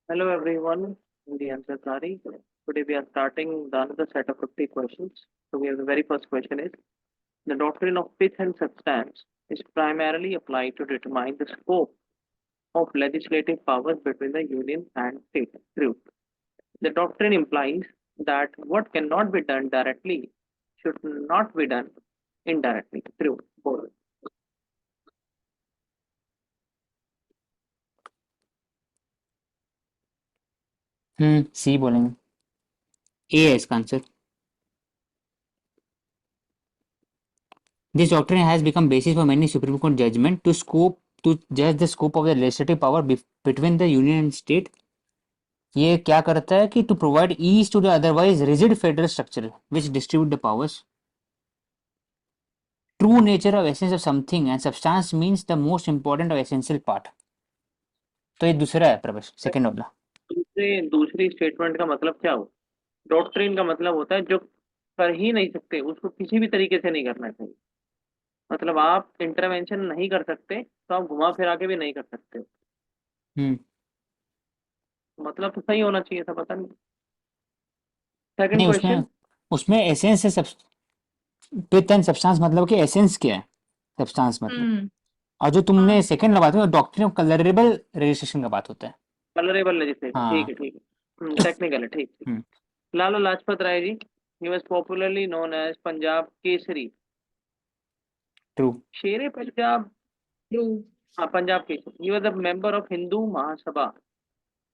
Hello everyone, I'm the answer Sari. Today we are starting the another set of 50 questions. So we have the very first question is the doctrine of fifth and substance is primarily applied to determine the scope of legislative powers between the union and state. True. The doctrine implies that what cannot be done directly should not be done indirectly. True. Both. सी बोलेंगे। A है इसका answer. This doctrine has become basis for many supreme court judgment to जज the scope of the legislative power between the union and state. ये क्या करता है कि to provide ease to the otherwise rigid federal structure which distribute the powers. True nature of essence of something and substance means the most important और essential part. तो ये दूसरा है प्रवेश, सेकंड वाला। दूसरी स्टेटमेंट का मतलब क्या हो? डॉक्ट्रिन का मतलब होता है जो कर ही नहीं सकते उसको किसी भी तरीके से नहीं करना चाहिए। मतलब आप इंटरवेंशन नहीं कर सकते तो आप घुमा फिरा के भी नहीं कर सकते। हम्म मतलब तो सही होना चाहिए था, पता नहीं। सेकंड नहीं, क्वेश्चन। उसमें उसमें एसेंस है। पिथ एंड सब्सटेंस मतलब कि एसेंस क्या है, सब्सटेंस मतलब। हम्म। और जो तुमने हाँ। सेकंड बात है डॉक्ट्रिन ऑफ कलरेबल रजिस्ट्रेशन का बात होता है। कलरेबल लेजिस्लेशन, ठीक हाँ। है ठीक है। टेक्निकल है, ठीक ठीक। हम्म Lala Lajpat Rai ji, he was popularly known as Punjab Kesari. True. शेर पंजाब। ट्रू। हाँ, Punjab Kesari. He was a member of Hindu Mahasabha.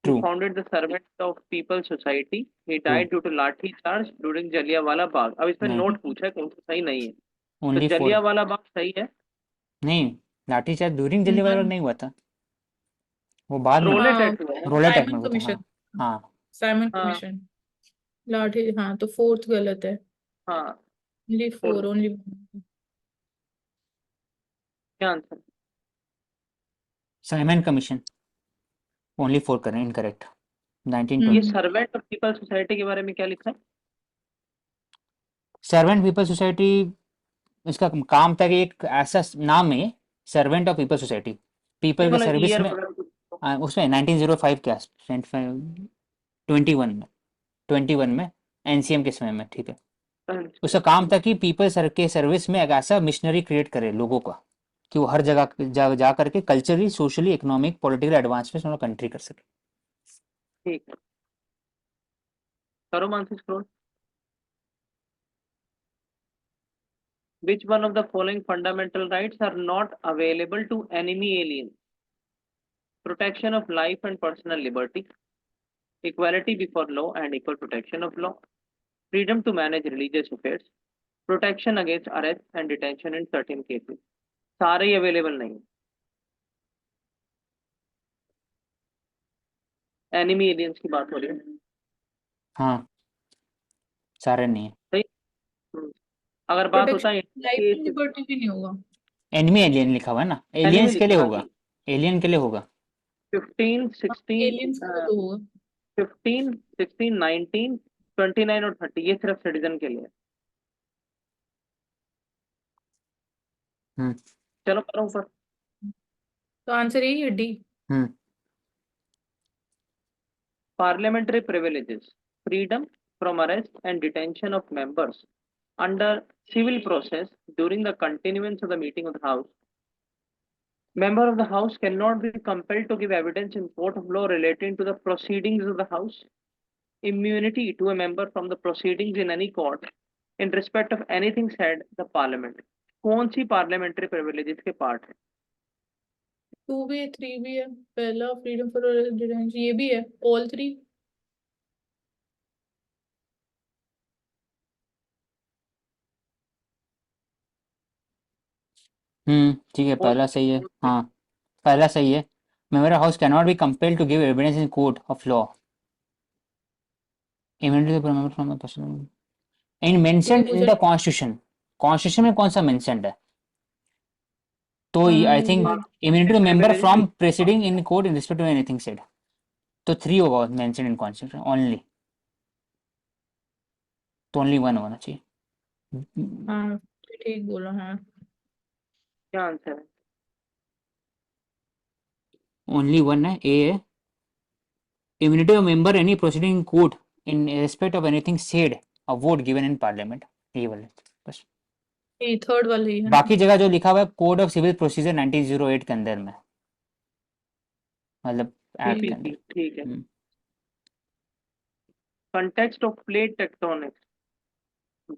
He true. founded the Servant of People Society. He true. died due to lathi charge during Jallianwala Bagh. अब इसमें नहीं, नोट पूछा है कौन सा सही नहीं है। तो ओनली फोर। जलियांवाला बाग सही है। नहीं, लाठीचार्ज ड्यूरिंग जलियांवाला बाग नन। नहीं हुआ था, वो बाद में हुआ। रोलेट हाँ, एक्ट हुआ है ना। रोलेट एक्ट में साइमन हुआ था। हाँ। कमीशन। हाँ। साइमन हाँ कमीशन। लाठी, हाँ, तो फोर्थ गलत है। हाँ। Only four. Four, only. क्या answer? Simon commission. Only four करें, इनकरेक्ट। ये 1920। सर्वेंट ऑफ पीपल सोसाइटी के बारे में क्या लिखा है? सर्वेंट पीपल सोसाइटी, इसका काम था कि एक ऐसा नाम है, सर्वेंट ऑफ पीपल सोसाइटी, ये पीपल के मतलब सर्विस ईयर में। वगैरह कुछ तो? उसमें 1905 के आस 21 में, 21 में, एनसीएम के समय में, ठीक है। उसका काम था कि पीपल सर के सर्विस में एक ऐसा मिशनरी क्रिएट करे लोगों का, कि वो हर जगह जा करके culturally, socially, economic, political advancement country कर सके। ठीक है, करो Mansi scroll. Which one of the following fundamental rights are not available to enemy aliens? Protection of life and personal liberty, equality before law and equal protection of law, freedom to manage religious affairs, protection against arrest and detention in certain cases. सारे ही available नहीं। Enemy aliens की बात हो रही है। हाँ, सारे नहीं है। सही। हम्म, अगर बात होता प्रोटेक्शन है लाइफ कि एंड लिबर्टी भी नहीं होगा। एनिमी एलियन लिखा हुआ है ना, एनिमी एलियंस के लिए लिखा होगा। है। एलियन के लिए होगा। 15 16 एलियंस का तो होगा। 15 16 19 29 और 30 ये सिर्फ सिटीजन के लिए। हम्म चलो करो ऊपर। तो आंसर यही है, D. Hmm parliamentary privileges, freedom from arrest and detention of members under civil process during the continuance of the meeting of the house. Member of the House cannot be compelled to give evidence in court of law relating to the proceedings of the House. Immunity to a member from the proceedings in any court in respect of anything said the Parliament. कौन सी parliamentary privileges के part है? 2 भी है, 3 भी है। पहला freedom for detention, ये भी है, ऑल 3। ठीक है, All पहला सही है। three? हाँ, पहला सही है। Memorial house cannot be compelled to give evidence in court of law. Immunity to member from in mentioned in the constitution. Constitution में कौन सा मेंशन्ड है? तो I think immunity to member privileges. From presiding in court in respect to anything said. तो 3 होगा mentioned in constitution only. तो only 1 होना चाहिए। हाँ, ठीक बोला। हाँ, क्या आंसर है? ओनली 1 है, ए है। Immunity of member any proceeding in court in respect of anything said a vote given in parliament. ये वाला बस. ये थर्ड वाला ही है ना? बाकी जगह जो लिखा हुआ है कोड ऑफ सिविल प्रोसीजर 1908 के अंदर में, मतलब एक्ट के अंदर. ठीक है. हम्म. Context of plate tectonics.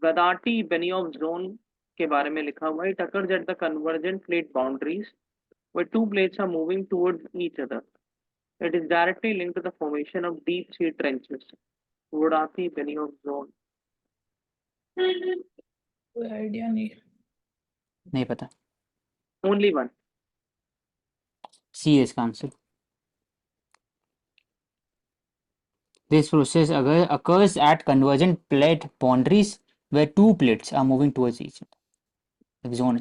Gadati Benioff zone के बारे में लिखा हुआ है. It occurs at the convergent plate boundaries where two plates are moving towards each other. It is directly linked to the formation of deep sea trenches. Gadati Benioff zone. कोई idea नहीं. नहीं पता. Only one. सी है इसका answer. This process occurs at convergent plate boundaries where two plates are moving towards each other. एक zone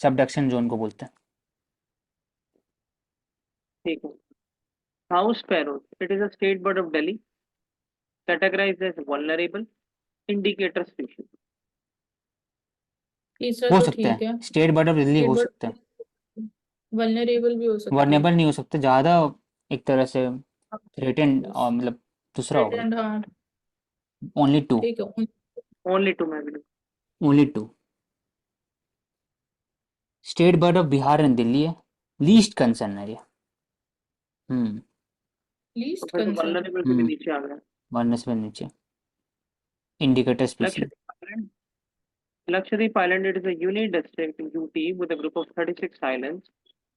subduction zone को बोलते हैं. ठीक है. House sparrows. It is a state bird of Delhi, categorized as vulnerable, indicator species. तीसरा हो तो सकता ठीक है है. स्टेट बर्ड ऑफ दिल्ली हो State bird सकता है. vulnerable भी हो सकता है. वर्नेबल नहीं हो सकता, ज्यादा एक तरह से थ्रेटेंड और मतलब दूसरा होगा. Threatened, हाँ ओनली टू. ठीक है. Only two, मैं भी. Only two. State bird of Bihar and Delhi है. लीस्ट कंसर्न है ये. Least तो concern. vulnerable से भी नीचे आ गया. वर्नेस में नीचे. Indicator species. Lakshadweep Island. Lakshadweep Island, it is a unique district in UT with a group of 36 islands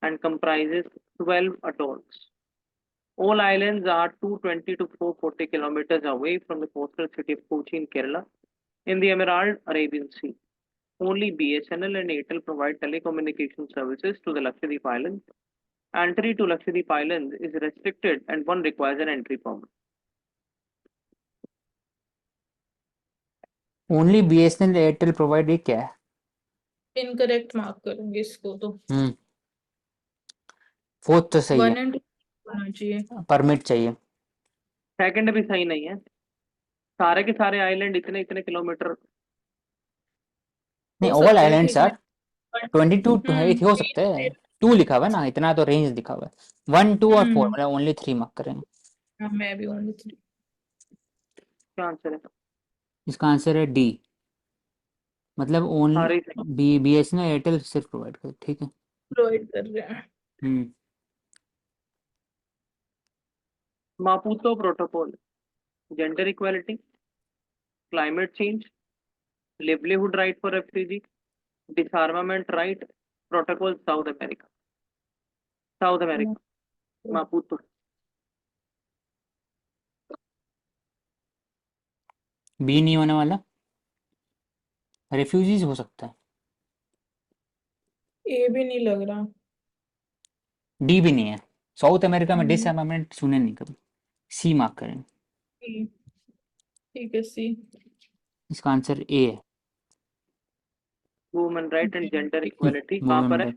and comprises 12 atolls. All islands are 220 to 440 kilometers away from the coastal city of Kochi in Kerala in the Emerald Arabian Sea. Only BSNL and Airtel provide telecommunication services to the Lakshadweep Islands. Entry to Lakshadweep Islands is restricted and one requires an entry permit. Only BSNL Airtel provide, ये क्या है? Incorrect mark करूंगी इसको तो. Fourth तो सही 1 है. and 2 होना चाहिए. परमिट चाहिए. सेकंड भी सही नहीं है. सारे के सारे आइलैंड इतने इतने किलोमीटर. नहीं, हो ऑल सकता है आइलैंड्स कि आर 22 to 8 हो सकते हम्म. हैं. 2 लिखा हुआ है ना, इतना तो रेंज लिखा हुआ है. 1, 2 और 4 मतलब ओनली 3 मार्क करेंगे. हाँ, मैं भी ओनली 3. क्या आंसर है? इसका आंसर है डी. मतलब सारे ओनली ही सही. बीएसएनएल एयरटेल सिर्फ प्रोवाइड कर. ठीक है. प्रोवाइड कर रहे हैं. Maputo Protocol. Gender equality, climate change, livelihood right for refugee, disarmament right, protocol South America. South America. Maputo. B नहीं होने वाला. रेफ्यूजीज हो सकता है. ए भी नहीं लग रहा. डी भी नहीं है. साउथ अमेरिका में हम्म. डिसआर्मामेंट सुने नहीं कभी. सी मार्क करेंगे. E. ठीक है. सी. इसका आंसर ए है. Women right and gender equality कहाँ पर है?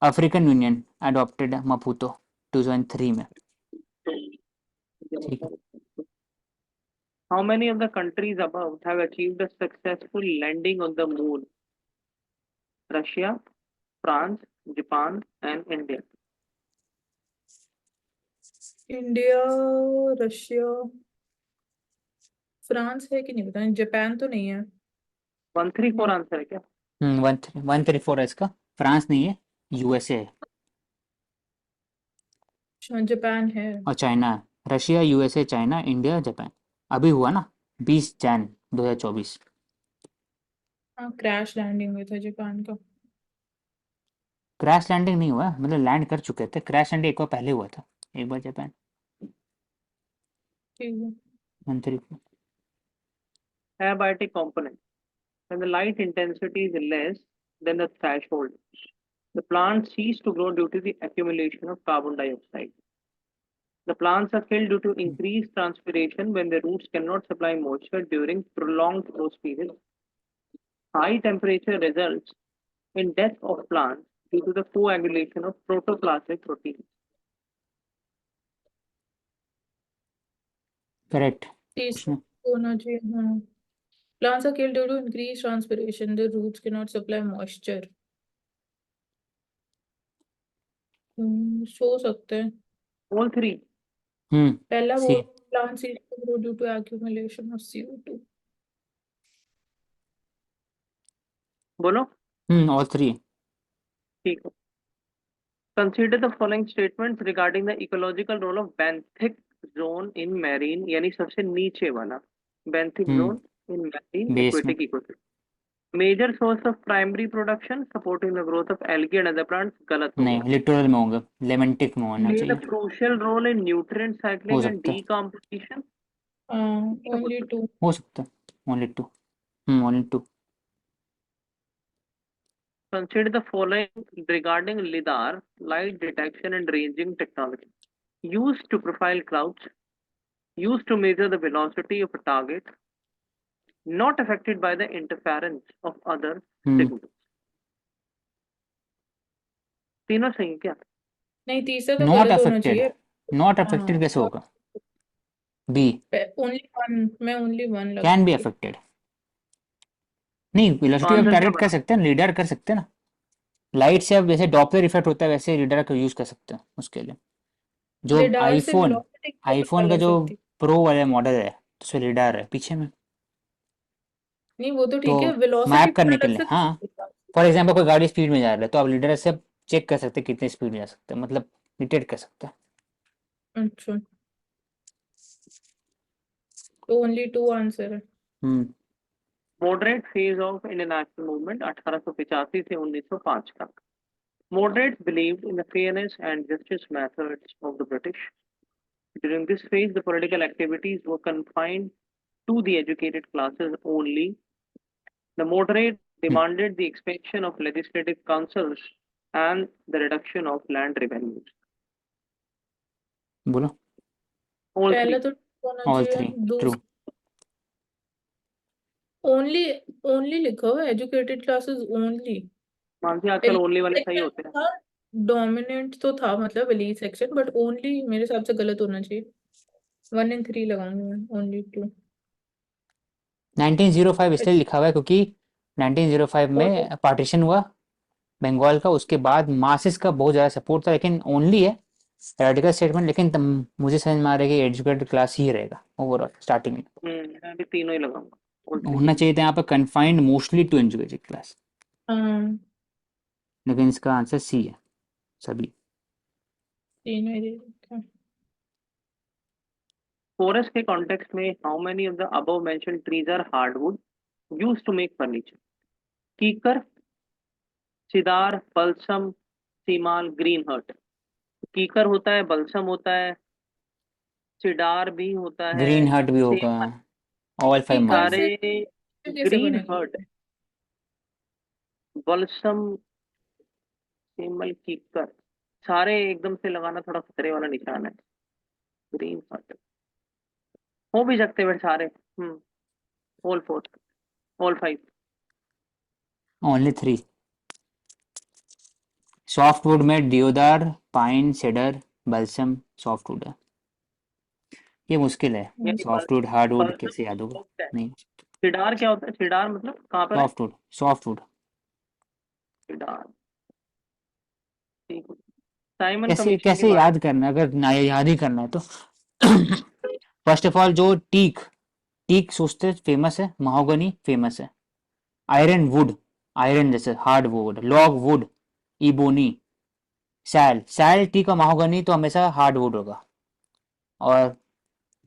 अफ्रीकन यूनियन अडॉप्टेड मापुतो 2003 में. ठीक है. How many of the countries above have achieved a successful landing on the moon? Russia, France, Japan, and India. India, Russia, France है कि नहीं पता. जापान तो नहीं है. 134 आंसर है क्या? 134 है इसका. फ्रांस नहीं है, यूएसए है जापान है. और चाइना है. Russia, USA, China, India, Japan. अभी हुआ ना 20 जन 2024. हाँ, क्रैश लैंडिंग हुआ था जापान का. क्रैश लैंडिंग नहीं हुआ, मतलब लैंड कर चुके थे. क्रैश लैंडिंग एक बार पहले हुआ था, एक बार जापान. ठीक है. 134. Abiotic component. When the light intensity is less than the threshold, the plants cease to grow due to the accumulation of carbon dioxide. The plants are killed due to increased transpiration when the roots cannot supply moisture during prolonged growth periods. High temperature results in death of plants due to the coagulation of protoplasmic proteins. Correct. तीसरा होना चाहिए. हाँ. Plants are killed due to increased transpiration. The roots cannot supply moisture. हो सकता है. All three. पहला वो सी plant cease to grow due to accumulation of CO2. बोलो। ऑल 3 ठीक है। Consider the following statements regarding the ecological role of benthic zone in marine, यानी सबसे नीचे वाला benthic zone in marine base में aquatic ecosystem. Major source of primary production supporting the growth of algae and other plants, गलत हो नहीं गया। Literal में होगा, लेमेंटिक में होना Played a चाहिए, crucial role in nutrient हो cycling and सकता है, decomposition. Only 2. हो सकता है only 2 only 2 Consider the following regarding LIDAR, light detection and ranging technology, used to profile clouds, used to measure the velocity of a target, not affected by the interference of other signals. तीनों सही है क्या? नहीं, तीसरा तो not गलत होना affected, चाहिए। नॉट अफेक्टेड कैसे होगा? बी ओनली वन, मैं ओनली वन कैन बी लगाऊंगी। अफेक्टेड, नहीं वेलोसिटी ऑफ आंसर क्या टारगेट कर बना? सकते हैं, लीडर कर सकते हैं ना, लाइट से अब जैसे डॉपलर इफेक्ट होता है वैसे लीडर का यूज कर सकते हैं उसके लिए। जो लिडार से आईफोन वेलोसिटी को आईफोन पता का कर जो सकती। प्रो वाला मॉडल है उसमें लीडर है पीछे में, नहीं, वो तो तो ठीक है, वेलोसिटी मैप करने पता के लग लिए। सकती हाँ है। फॉर एग्जाम्पल कोई गाड़ी स्पीड में जा रहा है तो आप लीडर से चेक कर सकते हैं कितने स्पीड में जा सकते हैं, मतलब डिटेक्ट कर सकते हैं। अच्छा, तो ओनली 2 आंसर है। Moderate phase of international movement 1885 से 1905 तक। Moderates believed in the fairness and justice methods of the British. During this phase, the political activities were confined to the educated classes only. The moderates demanded the expansion of legislative councils and the reduction of land revenues. बोलो All पहला three. तो होना all चाहिए। 3 true, only only लिखा हुआ है, educated classes only. Mansi आजकल only वाले सही होते हैं। था, डोमिनेंट तो था, मतलब एलीट सेक्शन, बट ओनली मेरे हिसाब से गलत होना चाहिए। 1 and 3 लगाऊंगी मैं, ओनली 2। 1905 इसलिए लिखा हुआ है क्योंकि 1905 में पार्टीशन हुआ बंगाल का, उसके बाद मासेस का बहुत ज़्यादा सपोर्ट था, लेकिन ओनली है रेडिकल स्टेटमेंट, लेकिन मुझे समझ में आ रहा है कि एजुकेटेड क्लास ही रहेगा ओवरऑल स्टार्टिंग में। मैं भी तीनों ही लगाऊंगा। All three. होना चाहिए था यहाँ पर confined mostly to educated class, हाँ, लेकिन इसका आंसर सी है सभी। तीनों ही दे देते हैं। Forest के context में how many of the above mentioned trees are hardwood used to make furniture? कीकर, सिदार, बलसम, सीमाल, ग्रीन हर्ट। कीकर होता है, बलसम होता है, सिडार भी होता है, ग्रीन हर्ट भी होगा, सेम ऑल 5 कीकर मार्क। सारे। से कैसे ग्रीन बनेगा? हर्ट, बलसम, सीमल, कीकर, सारे एकदम से लगाना थोड़ा खतरे वाला निशान है। ग्रीन हर्ट हो भी सकते हैं सारे। All 4, all 5। ओनली 3। सॉफ्टवुड में डियोदार, पाइन, सेडर, बल्सम सॉफ्टवुड है, ये मुश्किल है, सॉफ्टवुड हार्डवुड कैसे याद होगा? नहीं, सिडार क्या होता है? सिडार मतलब कहाँ पर है? सॉफ्टवुड, सॉफ्टवुड सिडार, ठीक है। साइमन कैसे कमीशन के कैसे बारे याद करना है? अगर ना याद ही करना है तो फर्स्ट ऑफ ऑल जो टीक, टीक सोचते फेमस है, महोगनी फेमस है, आयरन वुड, आयरन जैसे hard wood, log wood, ebony, sal, sal teak और महोगनी तो हमेशा हार्ड वुड होगा, और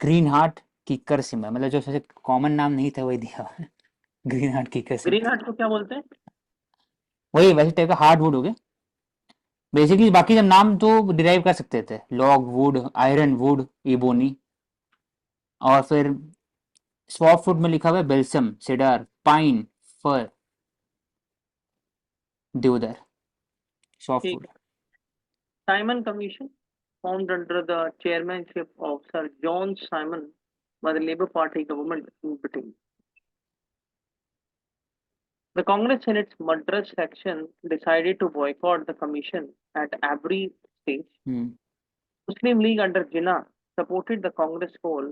ग्रीन हार्ट कीकर सिम्बा, मतलब जो सबसे कॉमन नाम नहीं था वही दिया हुआ है ग्रीन हार्ट कीकर ग्रीन सिम्बा, हार्ट को क्या बोलते हैं? वही वैसे टाइप का हार्ड वुड हो गया बेसिकली। बाकी जब नाम तो डिराइव कर सकते थे, log would, iron would, ebony, और फिर सॉफ्टवुड में लिखा हुआ है बेल्सम, सेडार, पाइन, फर, देवदार, ठीक सॉफ्टवुड। है। Simon commission formed under the chairmanship of Sir John Simon by the Labour Party government in Britain. The Congress in its Madras section decided to boycott the commission at every stage. Muslim League under Jinnah supported the Congress call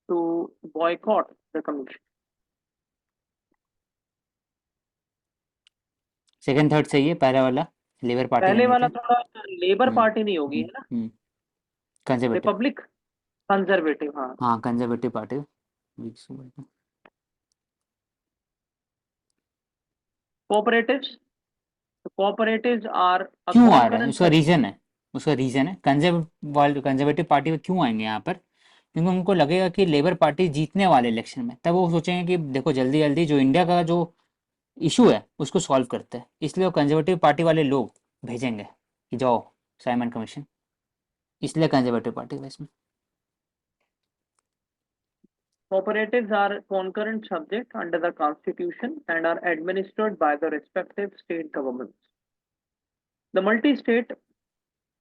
to boycott the commission. Second third सही है, पहला वाला labour party का पहले नहीं वाला था। थोड़ा लेबर पार्टी नहीं होगी, है ना? कंजर्वेटिव, रिपब्लिक, कंजर्वेटिव, हाँ। हाँ conservative party. Cooperatives, cooperatives are a क्यों आ रहा है, कॉन्करेंट उसका रीजन है, उसका रीजन है कंजर्वेटिव पार्टी में क्यों आएंगे यहाँ पर, क्योंकि उनको लगेगा कि लेबर पार्टी जीतने वाले इलेक्शन में, तब वो सोचेंगे कि देखो जल्दी जल्दी जो इंडिया का जो इशू है उसको सॉल्व करते हैं, इसलिए वो कंजर्वेटिव पार्टी वाले लोग भेजेंगे कि जाओ साइमन कमीशन, इसलिए कंजर्वेटिव पार्टी है इसमें। Cooperatives are concurrent subject under the Constitution and are administered by the respective state governments. The Multi-State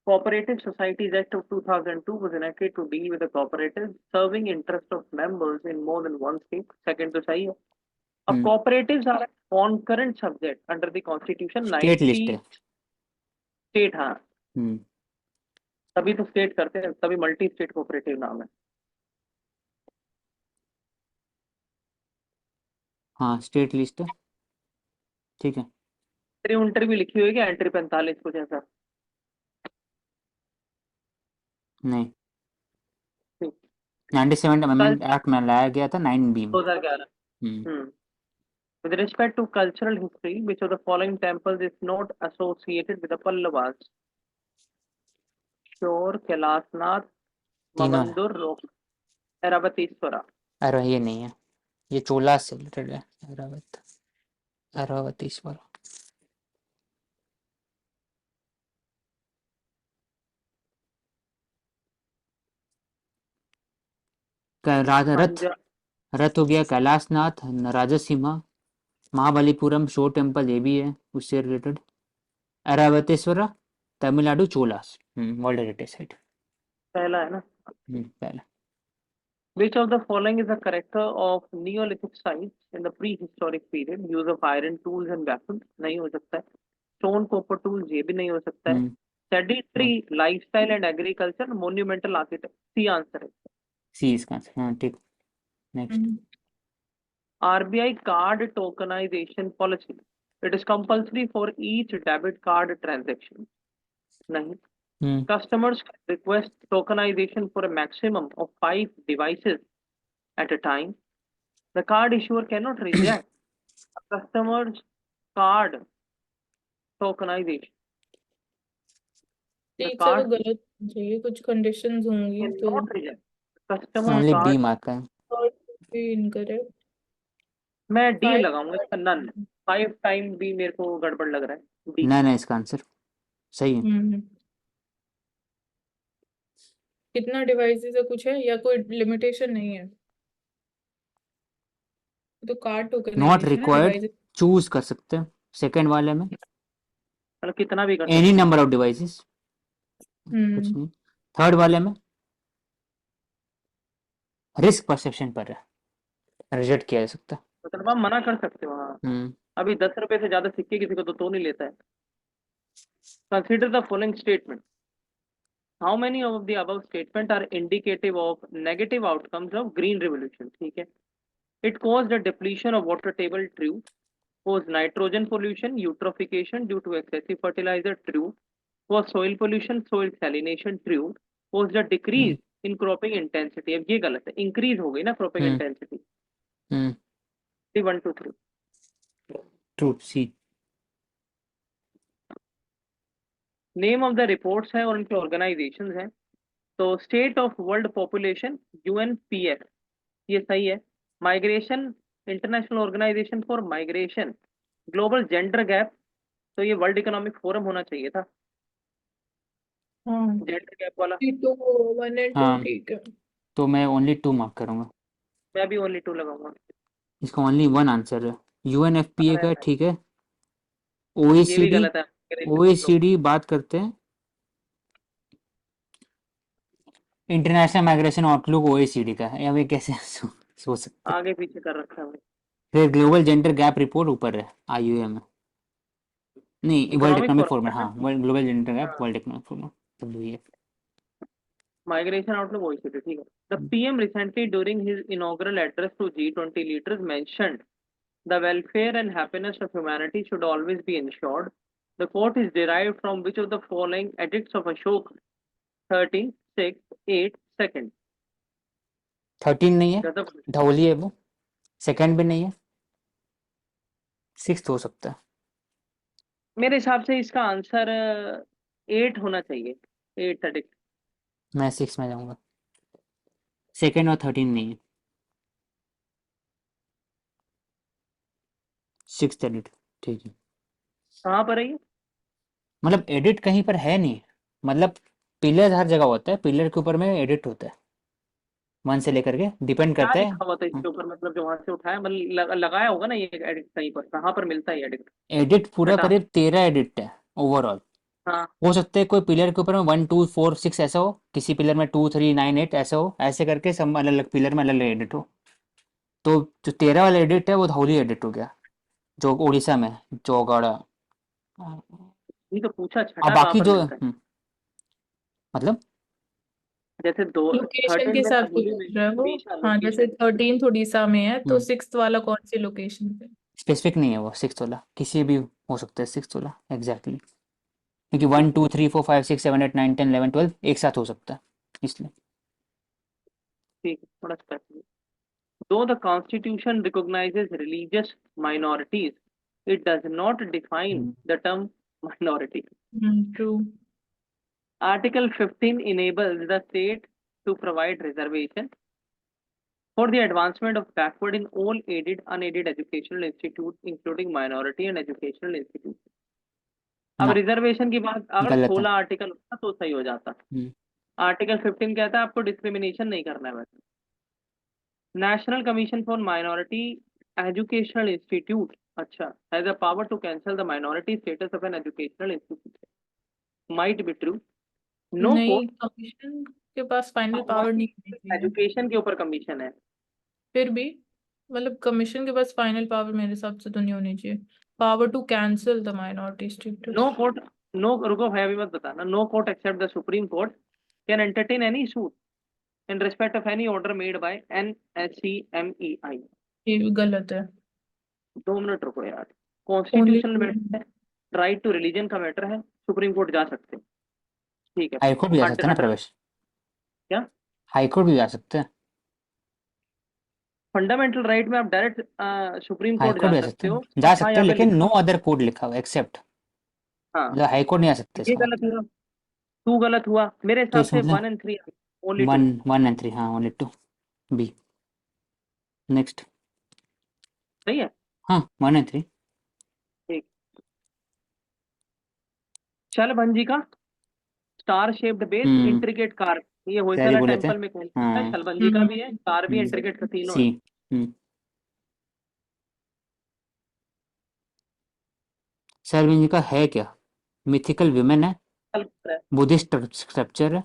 Cooperative Societies Act of 2002 was enacted to deal with the cooperatives serving interest of members in more than one state. Second to sahi hai. अब हम्म, cooperatives are a concurrent subject under the Constitution state list 90 है। state, हाँ, हम्म, तभी तो state करते हैं, तभी multi state cooperative नाम है। हाँ स्टेट लिस्ट है, ठीक है। एंट्री भी लिखी हुई है क्या, एंट्री 45 कुछ ऐसा? नहीं, ठीक। 97 कल अमेंडमेंट एक्ट में लाया गया था 9B में। 2011। हम्म, With respect to cultural history, which of the following temples is not associated with the Pallavas? Shore, Kailasnath, तीनों है। Mavandur, Eravateswara. अरे ये नहीं है, ये चोला से रिलेटेड है। ऐरावतीश्वर। रथ, Anja, रथ हो गया, कैलाशनाथ, राजसीमा, महाबलीपुरम शो टेम्पल ये भी है उससे related, Airavatesvara, Tamil Nadu Cholas, world heritage site. पहला है ना। पहला। Which of the following is a character of Neolithic sites in the prehistoric period? Use of iron tools and weapons नहीं हो सकता है। Stone copper tools ये भी नहीं हो सकता है। Sedentary lifestyle and agriculture, monumental architecture, C answer है। सी इसका आंसर, हाँ ठीक। Next. RBI card tokenization policy. It is compulsory for each debit card transaction. नहीं। Customers can request tokenization for a maximum of 5 devices at a time. The card issuer cannot reject a customer's card tokenization. The ठीक है, तो card गलत चाहिए, कुछ conditions होंगी तो cannot reject customer only B card. Mark है। Incorrect. मैं डी 5 लगाऊंगा, इसका नन। 5 टाइम भी मेरे को गड़बड़ लग रहा है। डी। नहीं इसका आंसर सही है। कितना डिवाइसेस है, कुछ है या कोई लिमिटेशन नहीं है? तो कार्ड नॉट टोकनाइजेशन है रिक्वायर्ड, डिवाइसेस। चूज कर सकते हैं सेकंड वाले में, मतलब कितना भी कर एनी सकते नंबर ऑफ डिवाइसेस, कुछ नहीं। थर्ड वाले में रिस्क परसेप्शन पर है, रिजेक्ट किया जा सकता है। मतलब आप मना कर सकते हो, हाँ। अभी 10 रुपए से ज्यादा सिक्के किसी को तो नहीं लेता है। Consider the following statement. How many of the above statement are indicative of negative outcomes of green revolution? ठीक है। It caused the depletion of water table, true. Cause nitrogen pollution, eutrophication due to excessive fertilizer, true. Cause soil pollution, soil salination, true. Cause the decrease in cropping intensity, अब ये गलत है, increase हो गई ना cropping intensity. 1 2 3 true C. Name of the reports है और उनके ऑर्गेनाइजेशंस हैं। तो state of world population, UNPF, ये सही है। Migration, international organisation for migration. Global gender gap, तो ये वर्ल्ड इकोनॉमिक फोरम होना चाहिए था, जेंडर गैप वाला। तो 1 और 2 हाँ ठीक है। तो मैं ओनली 2 मार्क करूंगा, मैं भी ओनली 2 लगाऊंगा। इसका ओनली 1 आंसर है। यूएनएफपीए का ठीक है। ये भी ओईसीडी, गलत है। ओईसीडी बात करते हैं, इंटरनेशनल माइग्रेशन आउटलुक ओईसीडी का है, या वे कैसे सोच सकते हैं। आगे पीछे कर रखा है। फिर ग्लोबल जेंडर गैप रिपोर्ट ऊपर है आईयूएम में, नहीं world economic economic forum forum, है हाँ ना। वर्ल्ड ग्लोबल जेंडर गैप हाँ, वर्ल्ड इकोनॉमिक फोरम, तब ये। माइग्रेशन आउटलुक वही से ठीक है। The PM recently during his inaugural address to G20 leaders mentioned the welfare and happiness of humanity should always be ensured. The quote is derived from which of the following edicts of Ashoka? 13, 6, 8, 2nd. 13 नहीं है, गजब। ढोली है वो। Second भी नहीं है, sixth हो सकता है। मेरे हिसाब से इसका आंसर 8 होना चाहिए। 8 एडिक्ट। मैं सिक्स में जाऊंगा, सेकंड और 13 नहीं है, सिक्स एडिट। ठीक है, कहाँ पर है ये? मतलब एडिट कहीं पर है नहीं, मतलब पिलर हर जगह होता है, पिलर के ऊपर में एडिट होता है, वन से लेकर के डिपेंड क्या करता है। लिखा हुआ था इसके ऊपर, मतलब जो वहां से उठाया, मतलब लगाया होगा ना ये एडिक्ट कहीं पर, कहाँ पर मिलता है ये एडिक्ट? एडिट पूरा हटा। करीब 13 एडिट है ओवरऑल। हाँ। हो सकता है कोई पिलर के ऊपर में 1 2 4 6 ऐसा हो, किसी पिलर में 2 3 9 8 ऐसा हो, ऐसे करके सब अलग अलग पिलर में अलग अलग एडिट हो। तो जो 13 वाला एडिट है वो धौली एडिट हो गया, जो उड़ीसा में है, चौगड़ा। ये तो पूछा, अब छठा कहाँ बाकी पर जो मिलता है? मतलब जैसे दो। लोकेशन के 13 में हिसाब से धौली में। पूछ रहा है वो। उड़ीसा हाँ, जैसे लोकेशन। 13 उड़ीसा में है, तो हम्म, सिक्स्थ वाला कौन सी लोकेशन पे? स्पेसिफिक नहीं है वो सिक्स वाला, किसी भी हो सकता है सिक्स वाला एग्जैक्टली, क्योंकि ठीक 1 2 3 4 5 6 7 8 9 10 11 12 एक साथ हो सकता है इसलिए। ठीक है, थोड़ा specific. Though the Constitution recognizes religious minorities, it does not define the term minority. True. Article 15 enables the state to provide reservation for the advancement of backward in all aided, unaided educational institutes, including minority and educational institutes. अब ना, reservation की बात अगर गलत है। 16 article होता तो सही हो जाता। हम्म, आर्टिकल 15 कहता है आपको डिस्क्रिमिनेशन नहीं करना है। National commission for minority educational institute, अच्छा, has the power to cancel the minority status of an educational institute. Might be true. No नहीं, कोर्ट। कमीशन के पास फाइनल पावर नहीं होनी चाहिए। एजुकेशन के ऊपर कमीशन है। फिर भी मतलब कमीशन के पास फाइनल पावर मेरे हिसाब से तो नहीं होनी चाहिए। Power to cancel the minority no status. Court. No, रुको भाई अभी मत बताना। No court except the supreme court can entertain any suit in respect of any order made by NSCMEI। ये भी गलत है। 2 मिनट रुको यार। ओनली कॉन्स्टिट्यूशनल मैटर है, राइट टू रिलीजन का मैटर है, सुप्रीम कोर्ट जा सकते हैं। ठीक है। हाईकोर्ट भी जा हट सकते हैं ना हट। प्रवेश, क्या? हाईकोर्ट भी जा सकते हैं, फंडामेंटल राइट में आप डायरेक्ट सुप्रीम कोर्ट हाईकोर्ट जा भी जा सकते सकते हो। हैं, जा हाँ, सकते यहाँ हैं, पे लेकिन लिखा नो हुआ। अदर कोड लिखा हुआ एक्सेप्ट, हाँ, मतलब हाईकोर्ट नहीं आ सकते ये इसका गलत मतलब। हुआ। टू गलत हुआ मेरे तो हिसाब इसका से। मतलब 1 और 3, ओनली 2। 1 1 and 3, हाँ ओनली 2, बी। नेक्स्ट। सही है। हाँ 1 and 3। ठीक। चल भंजी का स्टार शेप्ड बेस हम्म, इंट्रिकेट कार, ये सही होयसला बोले थे। टेम्पल में कहीं है। हाँ। शलभंजी का भी है, कार भी हम्म, इंट्रिकेट का, तीनों सी। है। हम्म, सर्विंग का है क्या, मिथिकल विमेन है, है। बुद्धिस्ट स्ट्रक्चर है,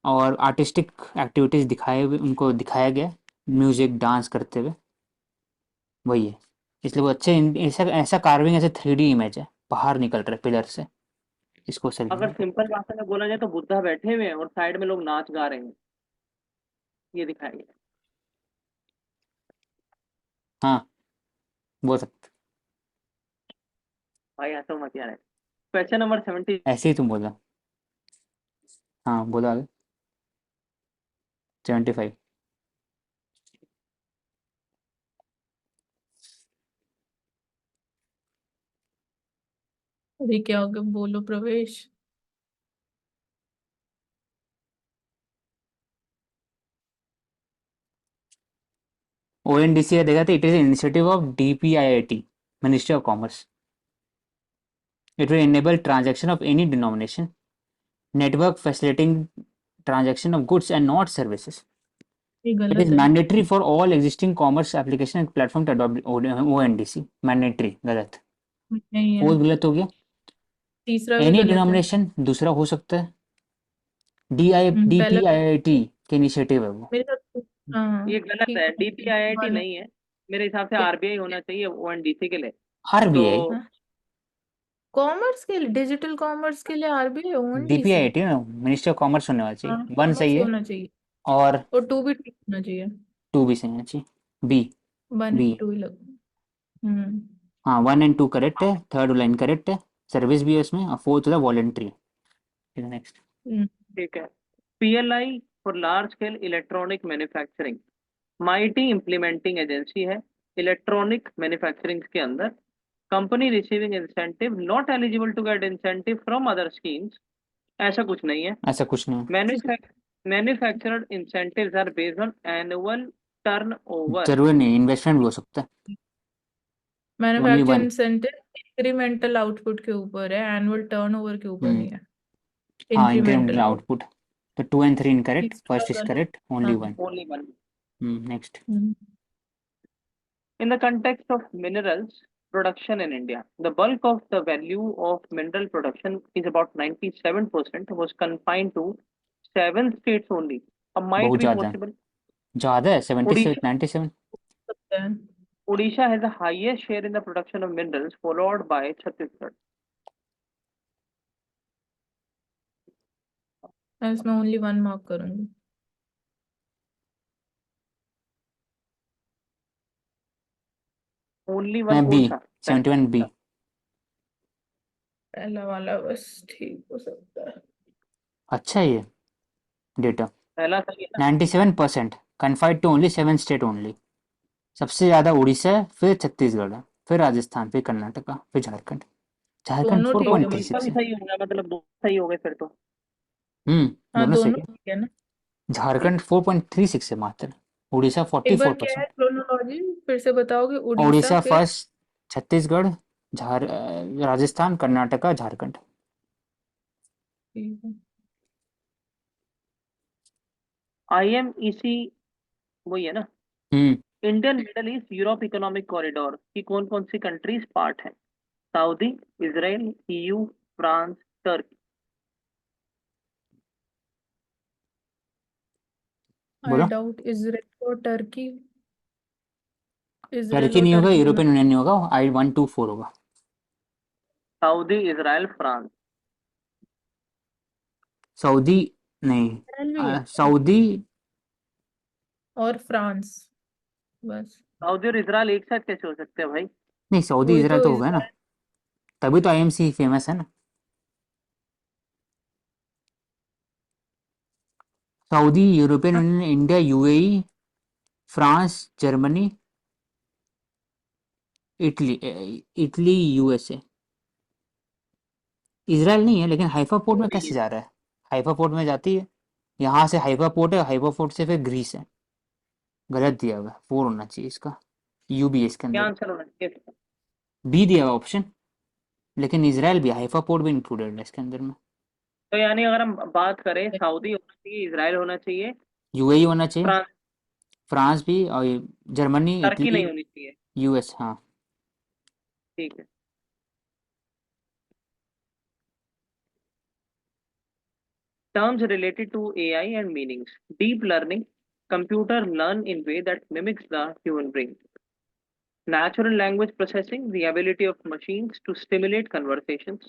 और आर्टिस्टिक एक्टिविटीज दिखाए हुए उनको दिखाया गया, म्यूजिक डांस करते हुए, वही है। इसलिए वो अच्छे ऐसा ऐसा कार्विंग, ऐसे 3D इमेज है, बाहर निकल रहा है पिलर से, इसको अगर सर्विंग। सिंपल भाषा में बोला जाए तो बुद्धा बैठे हुए हैं और साइड में लोग नाच गा रहे हैं, ये दिखाया गया। हाँ बोल सकते, भाई ऐसा मत यार। Question number 70। ऐसे ही तुम बोला। हाँ बोलो आगे। 75। अरे क्या हो गया, बोलो प्रवेश। ONDC का देखा था, it is initiative of DPIIT, ministry of commerce. It will enable transaction of any denomination, network facilitating transaction of goods and not services. ये It is गलत है। mandatory for all existing commerce application and platform to adopt ONDC. Mandatory गलत, नहीं है। Fourth गलत हो गया। तीसरा भी एनी गलत है। डिनोमिनेशन दूसरा हो सकता है, डी आई पहला DPIIT के इनिशिएटिव है वो। मेरे साथ हाँ ये गलत ठीक है, है। DPIIT वन नहीं है। मेरे हिसाब से RBI होना चाहिए ONDC के लिए। तो RBI, कॉमर्स के लिए, डिजिटल कॉमर्स के लिए आरबीआई ओएनडीसी। DPIIT ना, मिनिस्ट्री ऑफ कॉमर्स होने वाला हाँ, चाहिए, वन कॉमर्स सही है, होना चाहिए। और और टू भी ठीक होना चाहिए। टू भी सही होना चाहिए, B. One B, and two ही लग। हम्म। हाँ 1 and 2 करेक्ट है, थर्ड लाइन करेक्ट है, सर्विस भी है उसमें, और फोर्थ वाला वॉलेंट्री। ठीक है नेक्स्ट। हम्म। ठीक है। PLI for large scale electronic manufacturing. MeitY implementing agency है इलेक्ट्रॉनिक मैन्युफैक्चरिंग के अंदर। Company receiving incentive, not eligible to get incentive from other schemes, ऐसा कुछ नहीं है। ऐसा कुछ नहीं है। Manufacturer incentives are based on annual turnover. जरूरी नहीं, इन्वेस्टमेंट भी हो सकता है। Only manufacture one. Incentive incremental output के ऊपर है, एनुअल टर्नओवर के ऊपर नहीं है। हाँ, इंक्रीमेंटल इंक्रीमेंटल आउटपुट। तो 2 and 3 इनकरेक्ट, तीसरा फर्स्ट इज गलत। करेक्ट, ओनली हाँ। One. Only one. Next. In the context of minerals production in India, the bulk of the value of mineral production is about 97% was confined to 7 states only. Might बहुत be ज्यादा possible. ज्यादा है, 76 Odisha, 97। Odisha has the highest share in the production of minerals, followed by Chhattisgarh. मैं इसमें only one mark करूंगी। Only मैं one B, कौन सा? 71 बी। पहला वाला बस ठीक हो सकता है। अच्छा है ये डेटा। पहला सही है ना? 97% confined to only 7 state only. सबसे ज्यादा उड़ीसा है, फिर छत्तीसगढ़ है, फिर राजस्थान, फिर कर्नाटका, फिर झारखंड। झारखंड दोनों ठीक है उड़ीसा भी 4.36 है। सही होगा, मतलब दो सही हो गए फिर तो। हाँ दोनों सही दोनों है। ठीक है ना। झारखंड 4.36 है मात्र। उड़ीसा एक बार क्या है 44%। क्रोनोलॉजी फिर से बताओगे? उड़ीसा उड़ीसा फिर फर्स्ट, छत्तीसगढ़, राजस्थान, कर्नाटका, झारखंड। ठीक है। IMEC वही है ना? हम्म Indian Middle East Europe economic corridor की कौन कौन सी कंट्रीज पार्ट है? Saudi, Israel, EU, France, Turkey. आई बोलो। डाउट इजराइल और टर्की। इजराइल टर्की और नहीं होगा, टर्की दोनों। यूरोपियन यूनियन नहीं होगा, I124 होगा। Saudi, Israel, France. सऊदी नहीं, इजराइल भी है सऊदी। और फ्रांस बस। सऊदी और इजराइल एक साथ कैसे हो सकते हैं भाई? नहीं, सऊदी वही इजराइल तो तो होगा ना, इजराइल। तभी तो IMC फेमस है ना। Saudi, European union, India, UAE, France, Germany, Italy, Italy, USA। Israel नहीं है, लेकिन हाइफा पोर्ट में नहीं कैसे है। जा रहा है? हाइफा पोर्ट में जाती है, यहाँ से हाइफा पोर्ट है, हाइफा पोर्ट से फिर ग्रीस है। गलत दिया हुआ है, 4 होना चाहिए इसका। UB इसके क्या अंदर। आंसर होना चाहिए? बी दिया हुआ ऑप्शन, लेकिन इसराइल भी, हाइफा पोर्ट भी इंक्लूडेड है इसके अंदर में। तो यानी अगर हम बात करें, सऊदी होना चाहिए, इजराइल होना चाहिए, UAE होना चाहिए, फ्रांस, फ्रांस भी, और जर्मनी, टर्की इटली, नहीं होनी चाहिए। US। हाँ। ठीक है। Terms related to AI and meanings. Deep learning, computer learn in way that mimics the human brain. Natural language processing, the ability of machines to stimulate conversations.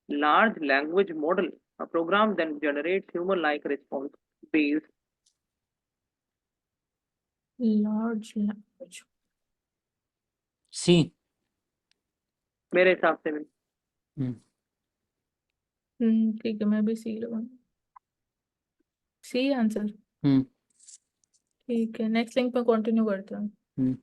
Large language model, a program that generates human-like response based. Large language. C. मेरे हिसाब से भी। ठीक है, मैं भी सी लगाऊंगी। C answer. हम्म ठीक है, नेक्स्ट लिंक पे कंटिन्यू करते हैं। हम्म